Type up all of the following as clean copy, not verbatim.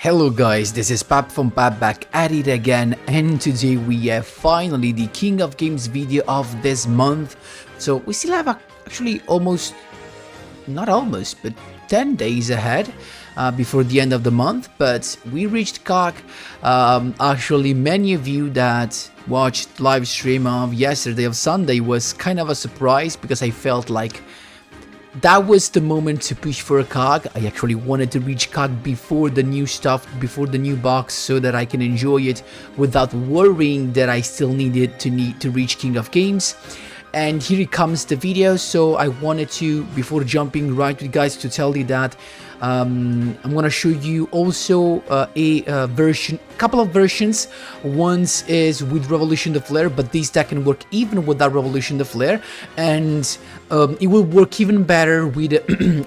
Hello guys, this is Pap from Pap back at it again, and today we have finally the King of Games video of this month. So we still have actually not almost, but 10 days ahead before the end of the month, but we reached COG. Actually, many of you that watched live stream of yesterday of Sunday was kind of a surprise because I felt like that was the moment to push for a COG. I actually wanted to reach COG before the new stuff, before the new box, so that I can enjoy it without worrying that I still need to reach King of Games. And here it comes the video, so I wanted to, before jumping right with guys, to tell you that I'm gonna show you also a couple of versions. Once is with Revolution the Flare, but this deck can work even without Revolution the Flare, and it will work even better with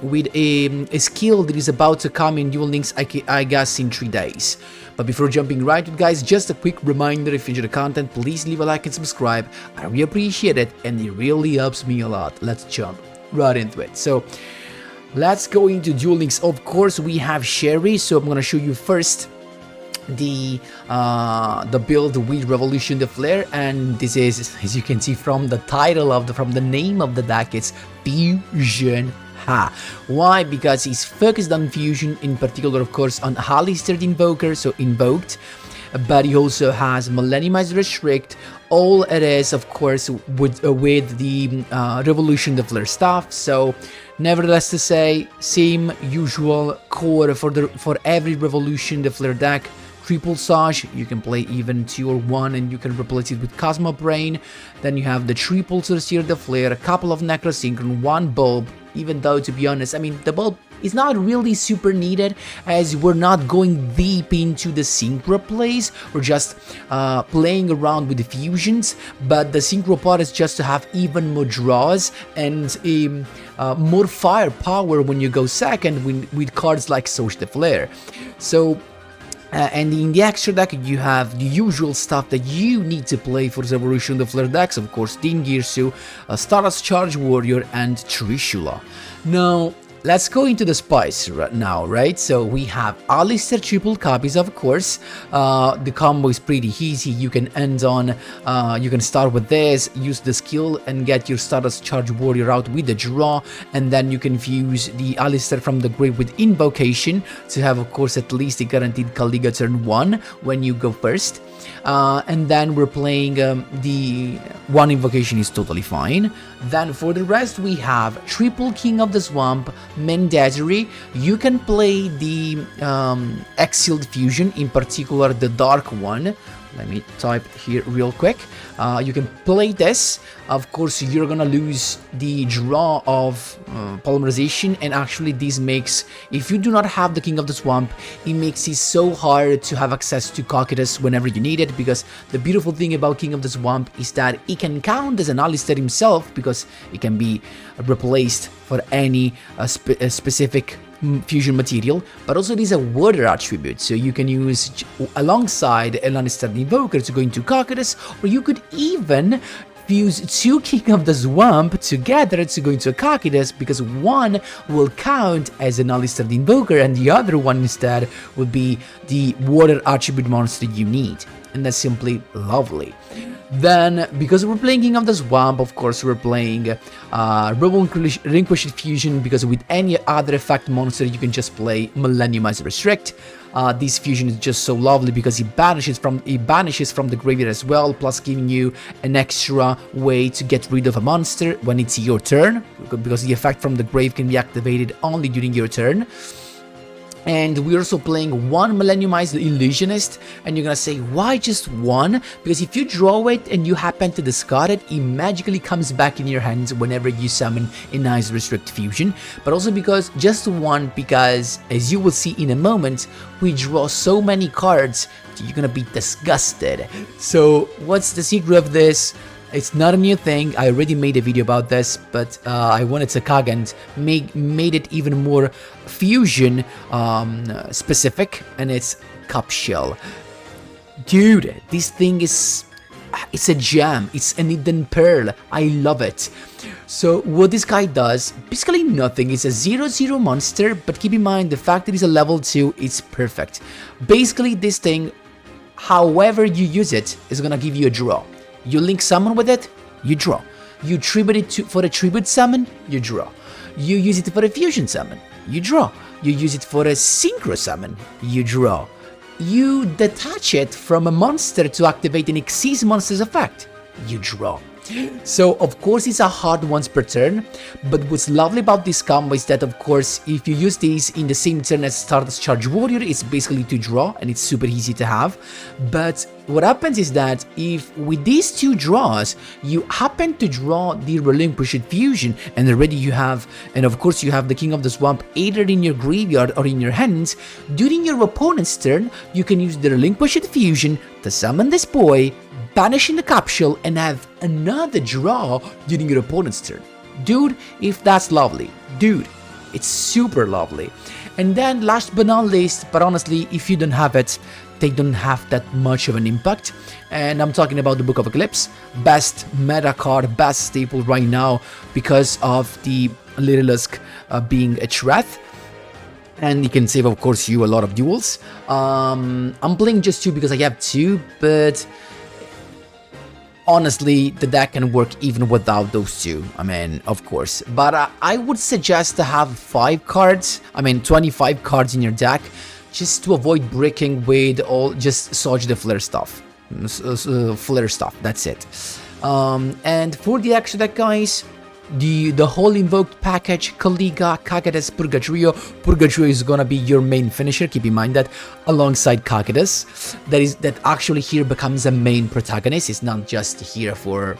with a skill that is about to come in Duel Links, I guess in 3 days. But before jumping right in, guys, just a quick reminder: if you enjoy the content, please leave a like and subscribe. I really appreciate it, and it really helps me a lot. Let's jump right into it. So let's go into Duel Links. Of course, we have Sherry, so I'm gonna show you first the build with Revolution the Flare, and this is, as you can see from the title of from the name of the deck, it's Fusion. Why? Because he's focused on fusion, in particular, of course, on Alistair the Invoker, so invoked, but he also has Millenniumized Restrict. All it is, of course, with the Revolution the Flare stuff. So nevertheless to say, same usual core for every Revolution the Flare deck. Triple Sage, you can play even 2 or 1 and you can replace it with Cosmo Brain. Then you have the triple Sorcerer the Flare, a couple of Necrosynchron, 1 Bulb, even though, to be honest, I mean, the Bulb is not really super needed, as we're not going deep into the Synchro plays. We're just playing around with the fusions, but the Synchro part is just to have even more draws and more firepower when you go second with cards like Soch the Flare. So and in the extra deck, you have the usual stuff that you need to play for the Revolution the Flare decks, of course, Dingirsu, Stardust Charge Warrior, and Trishula. Now, let's go into the spice right now, right? So we have Alistair triple copies, of course. The combo is pretty easy. You can end on, you can start with this, use the skill, and get your Stardust Charge Warrior out with the draw, and then you can fuse the Alistair from the grave with Invocation to have, of course, at least a guaranteed Caliga turn 1 when you go first. And then we're playing the 1 Invocation is totally fine. Then for the rest, we have triple King of the Swamp, mandatory. You can play the Exiled Fusion, in particular the Dark one. Let me type here real quick. You can play this. Of course, you're gonna lose the draw of polymerization, and actually this makes, if you do not have the King of the Swamp, it makes it so hard to have access to Cocytus whenever you need it, because the beautiful thing about King of the Swamp is that it can count as an Alistair himself, because it can be replaced for any specific fusion material, but also it is a water attribute, so you can use alongside an Alistair the Invoker to go into Cocytus, or you could even fuse 2 King of the Swamp together to go into a Cocytus, because one will count as an Alistair the Invoker and the other one instead would be the water attribute monster you need, and that's simply lovely. Then, because we're playing King of the Swamp, of course, we're playing Relinquished Fusion, because with any other effect monster, you can just play Millenniumized Restrict. This fusion is just so lovely because it banishes from the graveyard as well, plus giving you an extra way to get rid of a monster when it's your turn, because the effect from the grave can be activated only during your turn. And we're also playing 1 Millenniumized Illusionist, and you're gonna say, why just 1? Because if you draw it and you happen to discard it, it magically comes back in your hands whenever you summon a nice Restrict Fusion. But also because just 1, because as you will see in a moment, we draw so many cards that you're gonna be disgusted. So what's the secret of this? It's not a new thing, I already made a video about this, but I wanted to COG and made it even more fusion specific, and it's Cup Shell. Dude, this thing is it's a gem, it's an hidden pearl, I love it. So what this guy does, basically nothing, it's a 0/0 monster, but keep in mind the fact that it's a level 2 is perfect. Basically this thing, however you use it, is gonna give you a draw. You link summon with it, you draw. You tribute it for a tribute summon, you draw. You use it for a fusion summon, you draw. You use it for a synchro summon, you draw. You detach it from a monster to activate an Xyz monster's effect, you draw. So of course it's a hard once per turn, but what's lovely about this combo is that of course if you use these in the same turn as Stardust Charge Warrior, it's basically to draw and it's super easy to have. But what happens is that if with these two draws you happen to draw the Relinquished Fusion and already you have, and of course you have the King of the Swamp either in your graveyard or in your hands, during your opponent's turn you can use the Relinquished Fusion to summon this boy, banish in the capsule, and have another draw during your opponent's turn. Dude, if that's lovely. Dude, it's super lovely. And then last but not least, but honestly, if you don't have it, they don't have that much of an impact. And I'm talking about the Book of Eclipse. Best meta card, best staple right now because of the Little being a threat. And you can save, of course, you a lot of duels. I'm playing just 2 because I have 2, but honestly, the deck can work even without those 2, I mean, of course. But I would suggest to have 5 cards, 25 cards in your deck, just to avoid breaking with all, just Soji the Flare stuff. Flare stuff, that's it. And for the extra deck, guys, the whole invoked package, Kaliga, Kagadas, Purgatrio. Purgatrio is gonna be your main finisher, keep in mind that, alongside Kagadas. That actually here becomes a main protagonist, it's not just here for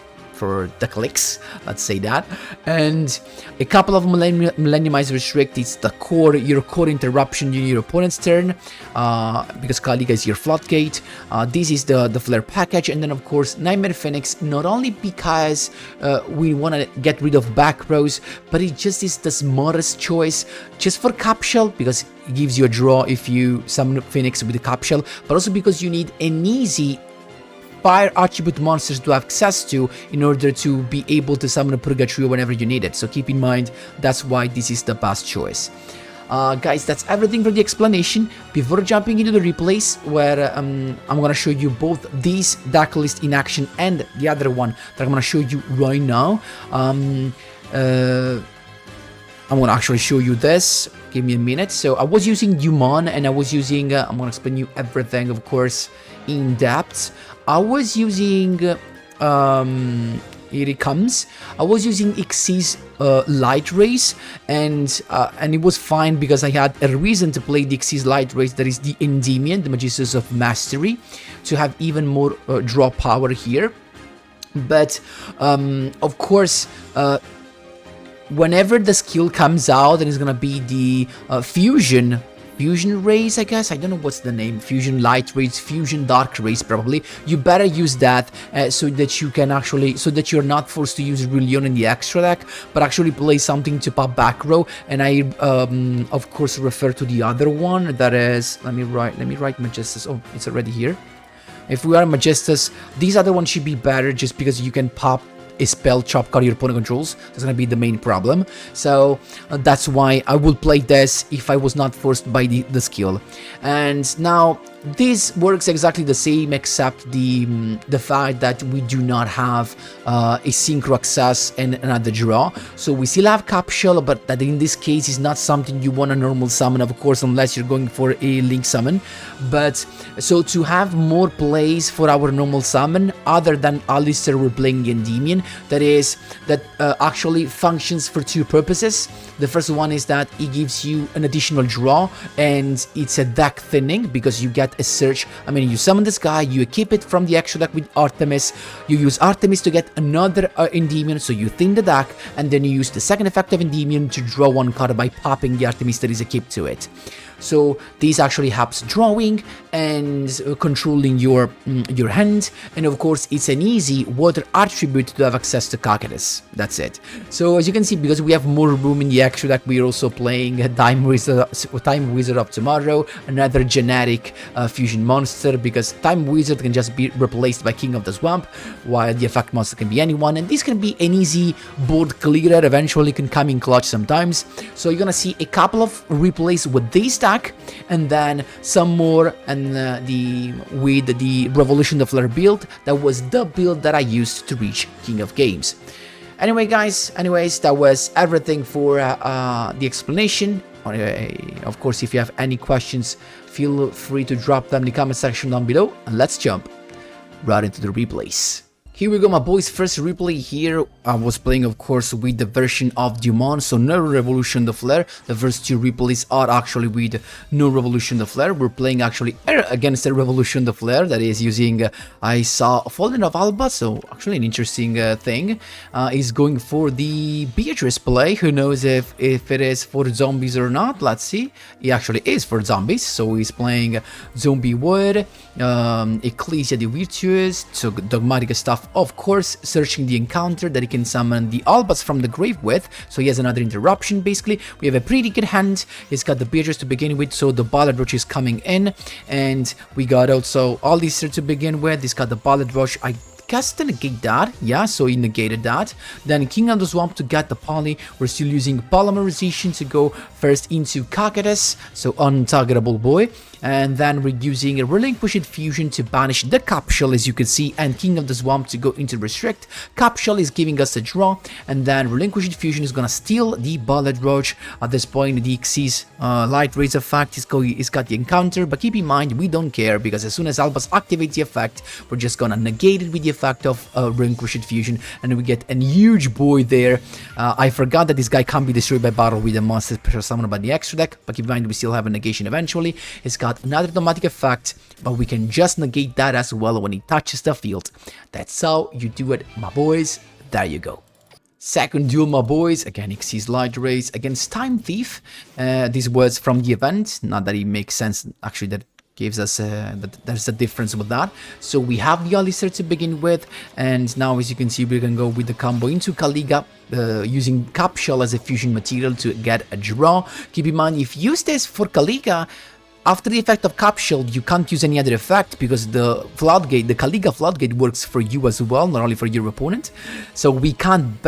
the clicks, let's say that. And a couple of Millenniumize Restrict, it's the core, your core interruption during your opponent's turn, because Kaliga is your floodgate. This is the Flare package, and then of course Nightmare Phoenix, not only because we want to get rid of back rows, but it just is the smartest choice, just for Capsule, because it gives you a draw if you summon Phoenix with the Capsule, but also because you need an easy fire attribute monsters to have access to in order to be able to summon a Purgatrio whenever you need it. So keep in mind, that's why this is the best choice. Guys, that's everything for the explanation. Before jumping into the replays, where I'm gonna show you both these Decklist in action and the other one that I'm gonna show you right now. I'm gonna actually show you this. Give me a minute. So I was using Dumon, and I was using, I'm gonna explain you everything, of course, in depth. I was using, here it comes, I was using Xyz Light Rays, and it was fine because I had a reason to play the Xyz Light Rays, that is the Endymion, the Magicians of Mastery, to have even more draw power here. But, of course, whenever the skill comes out, and it's gonna be the Fusion Rays, I guess. I don't know what's the name. Fusion Light Rays, Fusion Dark Rays, probably. You better use that so that you can actually, so that you're not forced to use Rillion in the extra deck, but actually play something to pop back row. And I, of course, refer to the other one. That is, let me write Majestus. Oh, it's already here. If we are Majestus, these other ones should be better just because you can pop a spell chop card your opponent controls. That's gonna be the main problem. So that's why I would play this if I was not forced by the skill. And now this works exactly the same, except the fact that we do not have a synchro access and another draw. So we still have Capsule, but that in this case is not something you want to normal summon, of course, unless you're going for a link summon. But so to have more plays for our normal summon, other than Alistair we're playing Endymion, that actually functions for 2 purposes. The first one is that it gives you an additional draw, and it's a deck thinning because you get a search. I mean, you summon this guy, you equip it from the extra deck with Artemis, you use Artemis to get another Endymion, so you thin the deck, and then you use the second effect of Endymion to draw 1 card by popping the Artemis that is equipped to it. So this actually helps drawing and controlling your hand, and of course it's an easy water attribute to have access to Cactus. That's it. So as you can see, because we have more room in the extra deck, we're also playing Time Wizard of Tomorrow, another generic fusion monster, because Time Wizard can just be replaced by King of the Swamp, while the effect monster can be anyone, and this can be an easy board clearer. Eventually can come in clutch sometimes. So you're gonna see a couple of replays with this stack, and then some more and with the Revolution the Flare build. That was the build that I used to reach King of Games. Anyway guys, that was everything for the explanation. Of course, if you have any questions, feel free to drop them in the comment section down below, and let's jump right into the replays. Here we go, my boys. First replay here, I was playing, of course, with the version of Dumont, so no Revolution the Flare. The first two replays are actually with no Revolution the Flare. We're playing actually against the Revolution the Flare, that is using, I saw Fallen of Alba, so actually an interesting thing. Is going for the Beatrice play. Who knows if it is for zombies or not? Let's see. It actually is for zombies, so he's playing Zombie Wood, Ecclesia the Virtuous, so dogmatic stuff. Of course, searching the encounter that he can summon the Albas from the grave with, so he has another interruption. Basically, we have a pretty good hand. He's got the Beatrice to begin with, so the Ballad Rush is coming in, and we got also Alistair to begin with. He's got the Ballad Rush. I guess to negate that, yeah, so he negated that. Then King of the Swamp to get the poly. We're still using Polymerization to go first into Cactus, so untargetable boy. And then we're using a Relinquished Fusion to banish the Capsule, as you can see, and King of the Swamp to go into Restrict. Capsule is giving us a draw, and then Relinquished Fusion is gonna steal the Ballad Rush. At this point, the Xyz Light Rays effect is got the encounter, but keep in mind, we don't care, because as soon as Albas activates the effect, we're just gonna negate it with the effect of Relinquished Fusion, and we get a huge boy there. I forgot that this guy can't be destroyed by battle with a monster special summon by the extra deck, but keep in mind, we still have a negation eventually. It's got another automatic effect, but we can just negate that as well when he touches the field. That's how you do it, my boys. There you go. Second duel, my boys. Again, Xyz Light Rays against Time Thief. This was from the event. Not that it makes sense, actually, that gives us that there's a difference with that. So we have the Alistair to begin with, and now as you can see, we can go with the combo into Caliga, using Capsule as a fusion material to get a draw. Keep in mind, if you use this for Caliga, after the effect of Capsule, you can't use any other effect, because the Floodgate, the Caliga Floodgate, works for you as well, not only for your opponent. So we can't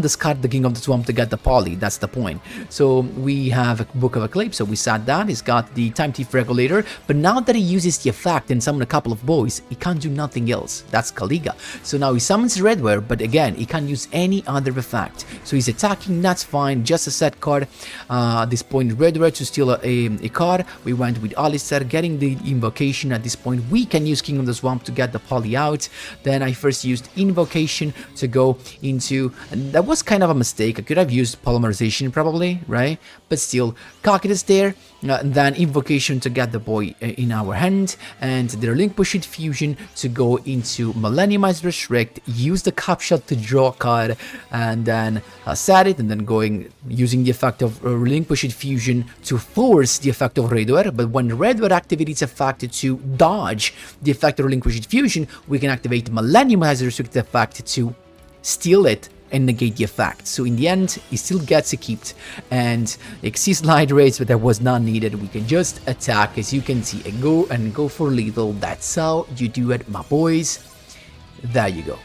discard the King of the Swamp to get the poly. That's the point. So we have a Book of Eclipse, so we said that. He's got the Time Thief Regulator, but now that he uses the effect and summon a couple of boys, he can't do nothing else. That's Caliga. So now he summons Redware, but again, he can't use any other effect. So he's attacking, that's fine, just a set card. At this point, Redware to steal a card. We went with Alistair, getting the invocation. At this point, we can use King of the Swamp to get the poly out. Then I first used invocation to go into, and that was kind of a mistake. I could have used polymerization probably, right? But still, Cactus there. Then invocation to get the boy in our hand, and the Relinquished Fusion to go into Millenniumized Restrict, use the Capsule to draw a card, and then set it, and then using the effect of Relinquished Fusion to force the effect of Redware. But when Redware activates its effect to dodge the effect of Relinquished Fusion, we can activate Millenniumized Restrict effect to steal it and negate the effect. So in the end, he still gets a kept, and Xyz Light Rays, but that was not needed. We can just attack, as you can see, and go for lethal. That's how you do it, my boys. There you go.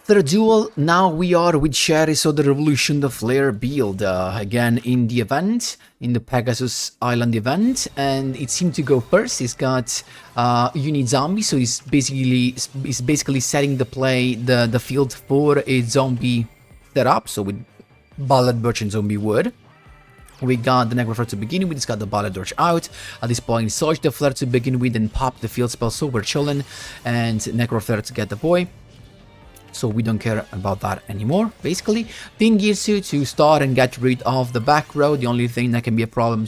Third duel, now we are with Sherry, so the Revolution the Flare build, again in the event, in the Pegasus Island event, and it seemed to go first. He's got Unit Zombie, so he's basically setting the field for a zombie setup, so with Ballad Birch and Zombie Wood. We got the Necropher to begin with, he's got the Ballad Birch out. At this point, Soch the Flare to begin with, and pop the field spell, so we're chilling, and Necropher to get the boy. So we don't care about that anymore, basically. Then Girsu to start and get rid of the back row, the only thing that can be a problem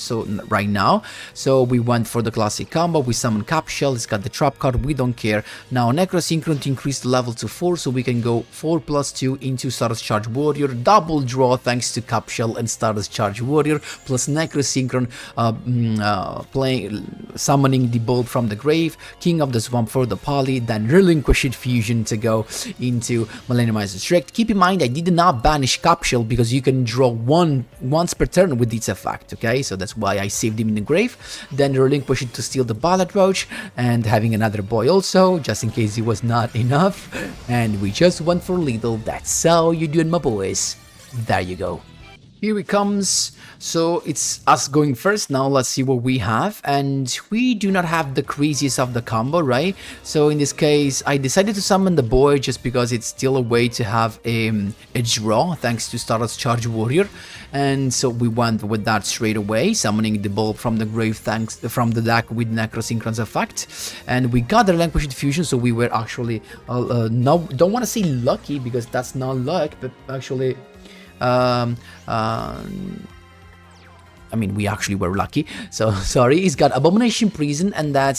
right now. So we went for the classic combo, we summon Capshell, it's got the trap card, we don't care. Now Necrosynchron to increase the level to 4, so we can go 4+2 into Stardust Charge Warrior, double draw thanks to Capshell and Stardust Charge Warrior, plus Necrosynchron summoning the Bulb from the grave, King of the Swamp for the Poly, then Relinquished Fusion to go into Millenniumized Restrict. Keep in mind I did not banish Capshell because you can draw once per turn with its effect, okay? So that's why I saved him in the grave. Then Relinquished to steal the Ballad Roach and having another boy also, just in case it was not enough. And we just went for lethal. That's how you doing, my boys. There you go. Here it comes. So it's us going first. Now let's see what we have, and we do not have the craziest of the combo, right? So in this case I decided to summon the boy just because it's still a way to have a draw thanks to Stardust Charge Warrior, and so we went with that straight away, summoning the Bulb from the grave thanks from the deck with Necrosynchron's effect, and we got the Relinquished Fusion. So we were actually no, don't want to say lucky because that's not luck, but actually I mean, we actually were lucky, so sorry. He's got Abomination Prison, and I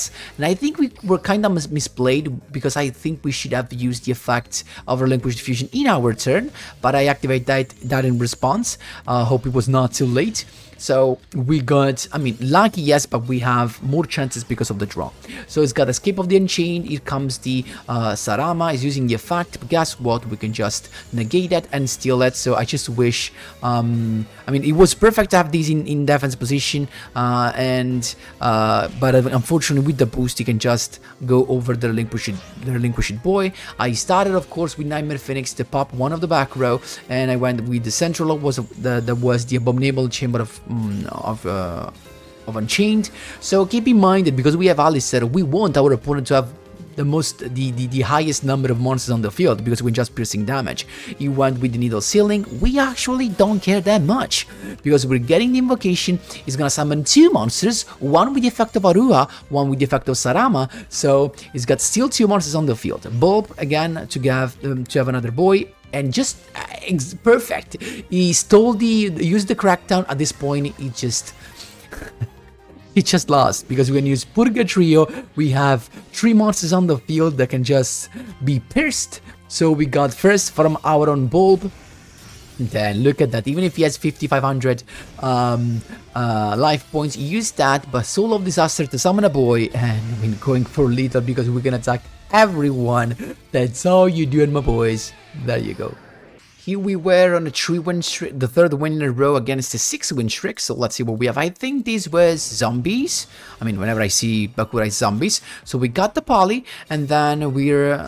think we were kind of misplayed because I think we should have used the effect of Relinquished Fusion in our turn, but I activated that in response. Hope it was not too late. So we got, I mean, lucky, yes, but we have more chances because of the draw. So it's got Escape of the Unchained, here comes the Sarama, is using the effect, but guess what, we can just negate that and steal it. So I just wish, I mean, it was perfect to have these in defense position, but unfortunately with the boost you can just go over the Relinquished Boy. I started, of course, with Nightmare Phoenix to pop one of the back row, and I went with the central was the Abominable Chamber of Unchained. So keep in mind that because we have Alistair, we want our opponent to have the highest number of monsters on the field because we're just piercing damage. You went with the Needle Ceiling. We actually don't care that much because we're getting the Invocation. It's gonna summon 2 monsters, one with the effect of Arua, one with the effect of Sarama. So it's got still 2 monsters on the field. Bulb again to have another boy. And just perfect. He used the Crackdown. At this point, he just lost because we can use Purgatrio. We have 3 monsters on the field that can just be pierced. So we got first from our own Bulb. Then look at that. Even if he has 5,500 life points, he used that. But Soul of Disaster to summon a boy, and we're going for lethal because we can attack everyone. That's all you doing, my boys. There you go. Here we were on a 3-win streak, the 3rd win in a row against a 6-win streak. So let's see what we have. I think this was zombies. I mean, whenever I see Bakura, it's zombies. So we got the Poly, and then we're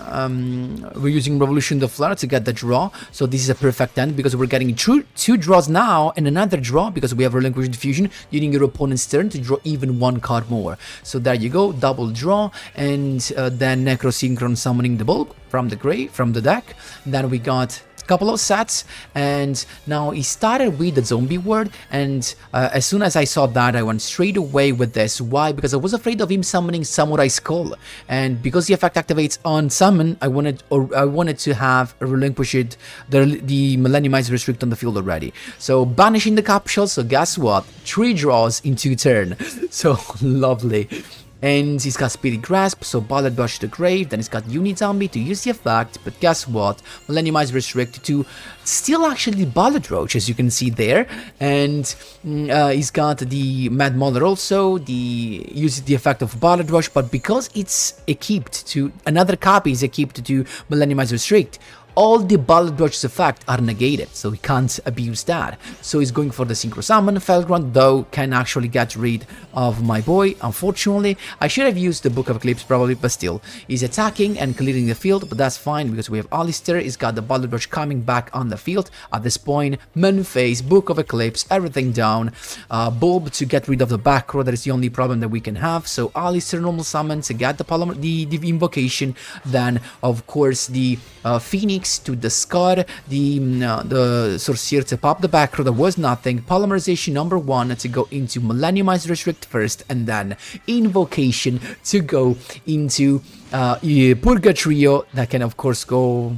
using Revolution the Flare to get the draw. So this is a perfect end because we're getting two draws now and another draw because we have Relinquished Fusion during your opponent's turn to draw even 1 card more. So there you go, double draw, and then Necrosynchron summoning the Bulb from the grave, from the deck. Then we got couple of sets, and now he started with the zombie word, and as soon as I saw that I went straight away with this. Why? Because I was afraid of him summoning Samurai Skull, and because the effect activates on summon, I wanted to have a Relinquished the Millenniumized Restrict on the field already. So banishing the Capshell, so guess what, 3 draws in 2 turns. So lovely. And he's got Spirit Grasp, so Ballad Rush to the grave. Then he's got Zombie to use the effect, but guess what? Millenniumized Restrict to still actually Ballad Roach, as you can see there. And he's got the Mad Mauler also, uses the effect of Ballad Rush, but because it's equipped to, another copy is equipped to Millenniumized Restrict, all the Ballad Rush's effect are negated, so he can't abuse that. So he's going for the Synchro Summon. Felgrand, though, can actually get rid of my boy, unfortunately. I should have used the Book of Eclipse, probably, but still. He's attacking and clearing the field, but that's fine, because we have Alistair. He's got the Ballad Rush coming back on the field. At this point, Moonface, Book of Eclipse, everything down. Bulb to get rid of the back row, that is the only problem that we can have. So Alistair normal summon to get the Invocation. Then, of course, the Phoenix to discard the Sorcier to pop the back row. There was nothing. Polymerization number 1 to go into Millenniumized Restrict first, and then Invocation to go into Purgatrio that can of course go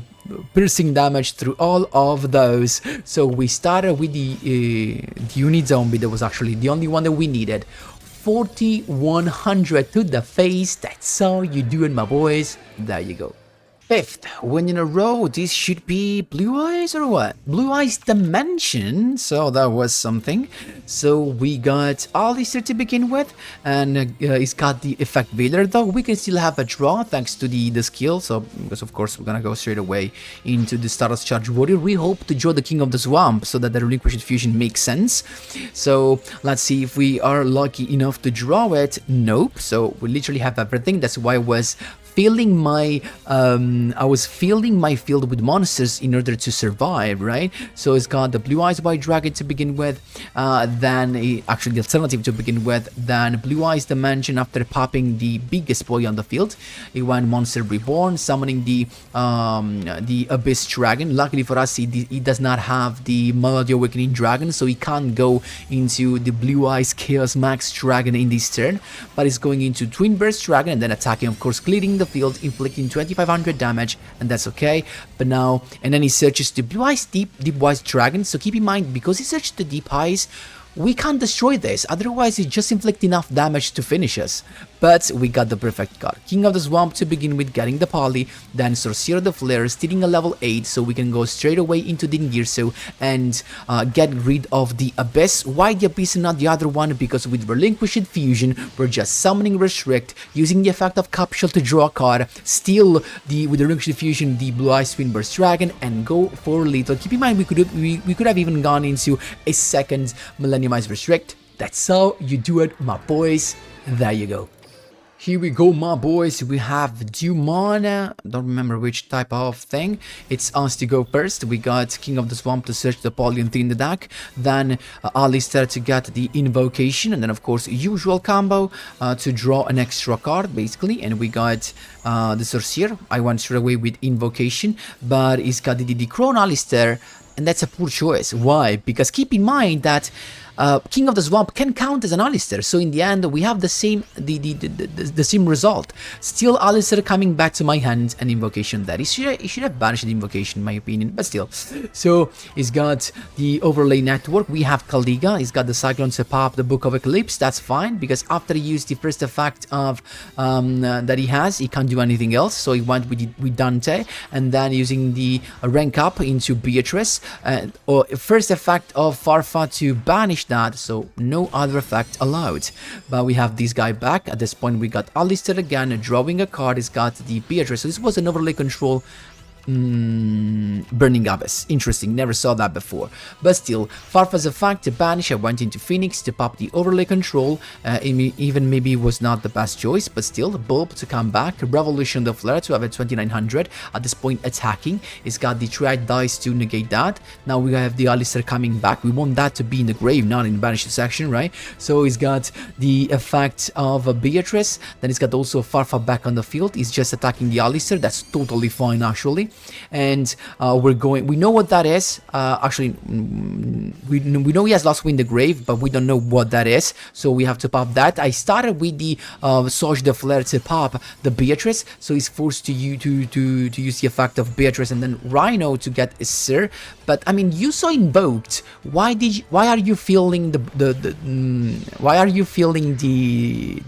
piercing damage through all of those. So we started with the unit zombie that was actually the only one that we needed. 4100 to the face. That's how you do it, my boys. There you go. Fifth win in a row. This should be Blue Eyes or what? Blue Eyes Dimension. So that was something. So we got Alistair to begin with, and he's got the effect Veiler, though we can still have a draw thanks to the skill. So because of course we're gonna go straight away into the Stardust Charge Warrior. We hope to draw the King of the Swamp so that the Relinquished Fusion makes sense. So let's see if we are lucky enough to draw it. Nope. So we literally have everything. That's why I was filling my field with monsters in order to survive, right? So it's got the Blue Eyes White Dragon to begin with, then actually the alternative to begin with, then Blue Eyes Dimension after popping the biggest boy on the field. It went Monster Reborn, summoning the Abyss Dragon. Luckily for us, he does not have the Melody Awakening Dragon, so he can't go into the Blue Eyes Chaos Max Dragon in this turn, but he's going into Twin Burst Dragon and then attacking, of course, clearing the field, inflicting 2500 damage, and that's okay. But now, and then he searches the Blue Eyes Deep Wise Dragon. So keep in mind, because he searched the Deep Eyes, we can't destroy this, otherwise it just inflict enough damage to finish us. But we got the perfect card. King of the Swamp to begin with, getting the Poly, then Sorcerer of the Flare, stealing a level 8, so we can go straight away into the Ngirsu and get rid of the Abyss. Why the Abyss and not the other one? Because with Relinquished Fusion, we're just summoning Restrict, using the effect of Capsule to draw a card, steal with the Relinquished Fusion the Blue Eyes Twin Burst Dragon, and go for lethal. Keep in mind, we could have even gone into a second Millenniumized Restrict. That's how you do it, my boys. There you go. Here we go, my boys. We have Dumona. Don't remember which type of thing. It's us to go first. We got King of the Swamp to search the Poly and in the deck. Then Alistair to get the Invocation. And then, of course, usual combo to draw an extra card, basically. And we got the Sorcerer. I went straight away with Invocation. But he's got the Crone Alistair. And that's a poor choice. Why? Because keep in mind that King of the Swamp can count as an Alistair, so in the end we have the same same result. Still Alistair coming back to my hand, and Invocation there. He should have banished the Invocation in my opinion, but still. So he's got the Overlay Network, we have Caliga, he's got the Cyclone to pop the Book of Eclipse. That's fine, because after he used the first effect of that he has, he can't do anything else, so he went with Dante, and then using the rank up into Beatrice, or first effect of Farfa to banish that, so no other effect allowed. But we have this guy back. At this point we got Alistair again, drawing a card. He's got the Beatrice, so this was an overlay control. Burning Abyss. Interesting, never saw that before. But still, Farfa's effect to banish. I went into Phoenix to pop the overlay control. Even maybe was not the best choice, but still, Bulb to come back. Revolution the Flare to have a 2900. At this point, attacking. He's got the Triad Dice to negate that. Now we have the Alistair coming back. We want that to be in the grave, not in the banished section, right? So he's got the effect of Beatrice. Then he's got also Farfa back on the field. He's just attacking the Alistair. That's totally fine, actually. And we know what that is. Actually, we know he has Lost Wind the Grave, but we don't know what that is, so we have to pop that. I started with the Sauge de Flare to pop the Beatrice, so he's forced to use the effect of Beatrice and then Rhino to get a Sir. But I mean, you saw Invoked. Why are you filling the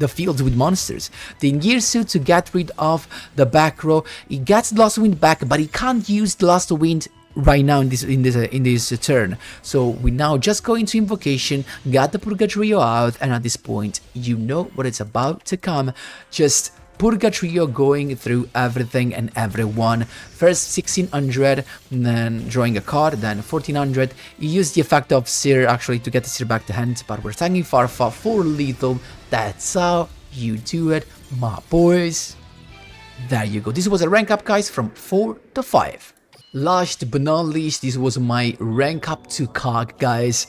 fields with monsters? The Ngirsu to get rid of the back row. He gets Lost Wind back, but he can't use the Lost Wind right now in this turn. So we now just go into Invocation, got the Purgatrio out, and at this point you know what it's about to come. Just Purgatrio going through everything and everyone. First 1600, then drawing a card, then 1400. You use the effect of Seer actually to get the Seer back to hand, but we're tagging Farfa for lethal. That's how you do it, my boys. There you go. This was a rank up, guys, from 4 to 5. Last but not least, this was my rank up to COG, guys.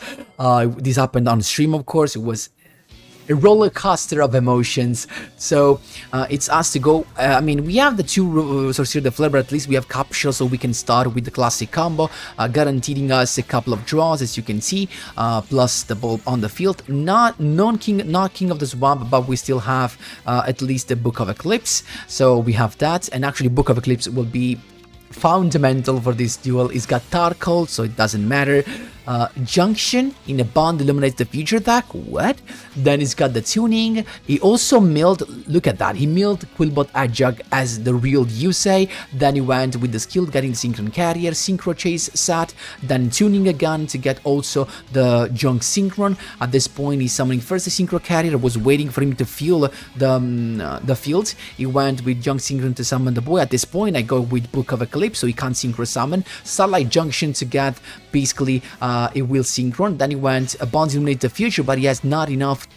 This happened on stream, of course. It was a roller coaster of emotions. So it's us to go. I mean, we have the two Sorcerer the Flare, but at least we have Capsule, so we can start with the classic combo, guaranteeing us a couple of draws, as you can see, plus the Bulb on the field. Not King of the Swamp, but we still have at least the Book of Eclipse. So we have that, and actually Book of Eclipse will be fundamental for this duel. He's got Tarkle, so it doesn't matter. Junction in a bond eliminates the future attack. What? Then he's got the tuning. He also milled, look at that, he milled Quillbot Adjug as the real Yusei. Then he went with the skill getting Synchron Carrier, Synchro Chase Sat, then tuning a gun to get also the Junk Synchron. At this point he's summoning first the Synchro Carrier, was waiting for him to feel the field. He went with Junk Synchron to summon the boy. At this point I go with Book of Eclipse, so he can't Synchro Summon. Starlight Junction to get basically it will Synchron. Then he went Bonds Illuminate the Future, but he has not enough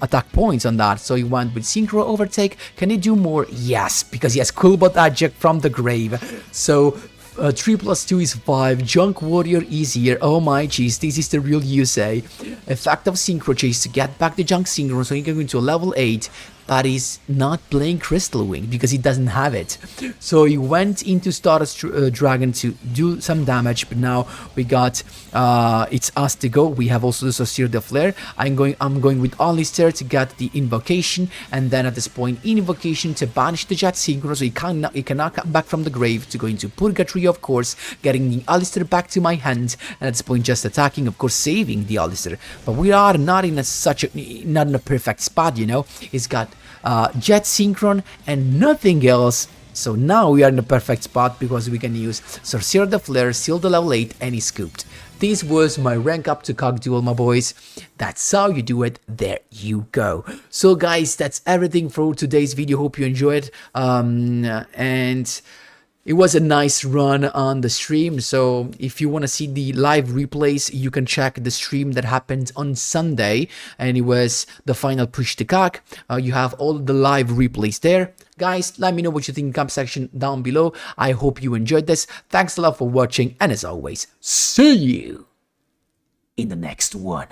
attack points on that, so he went with Synchro Overtake. Can he do more? Yes, because he has Quillbot Adject from the grave. So 3 + 2 is 5. Junk Warrior is here. Oh my jeez, this is the real Yusei. Effect of Synchro Chase to get back the Junk Synchro, so he can go into a level 8. But he's not playing Crystal Wing because he doesn't have it. So he went into Stardust Dragon to do some damage, but now we got it's us to go. We have also the Saucer de Flare. I'm going with Alistair to get the Invocation, and then at this point Invocation to banish the Jet Synchro, so he cannot come back from the grave to go into Purgatory, of course, getting the Alistair back to my hand, and at this point just attacking, of course, saving the Alistair. But we are not in not in a perfect spot, you know. He's got Jet Synchron and nothing else. So now we are in the perfect spot because we can use Sorcerer the Flare, seal the level 8, and he scooped. This was my rank up to Cog Duel, my boys. That's how you do it. There you go. So guys, that's everything for today's video. Hope you enjoyed. And it was a nice run on the stream, so if you want to see the live replays, you can check the stream that happened on Sunday, and it was the final push to CAC. You have all the live replays there. Guys, let me know what you think in the comment section down below. I hope you enjoyed this. Thanks a lot for watching, and as always, see you in the next one.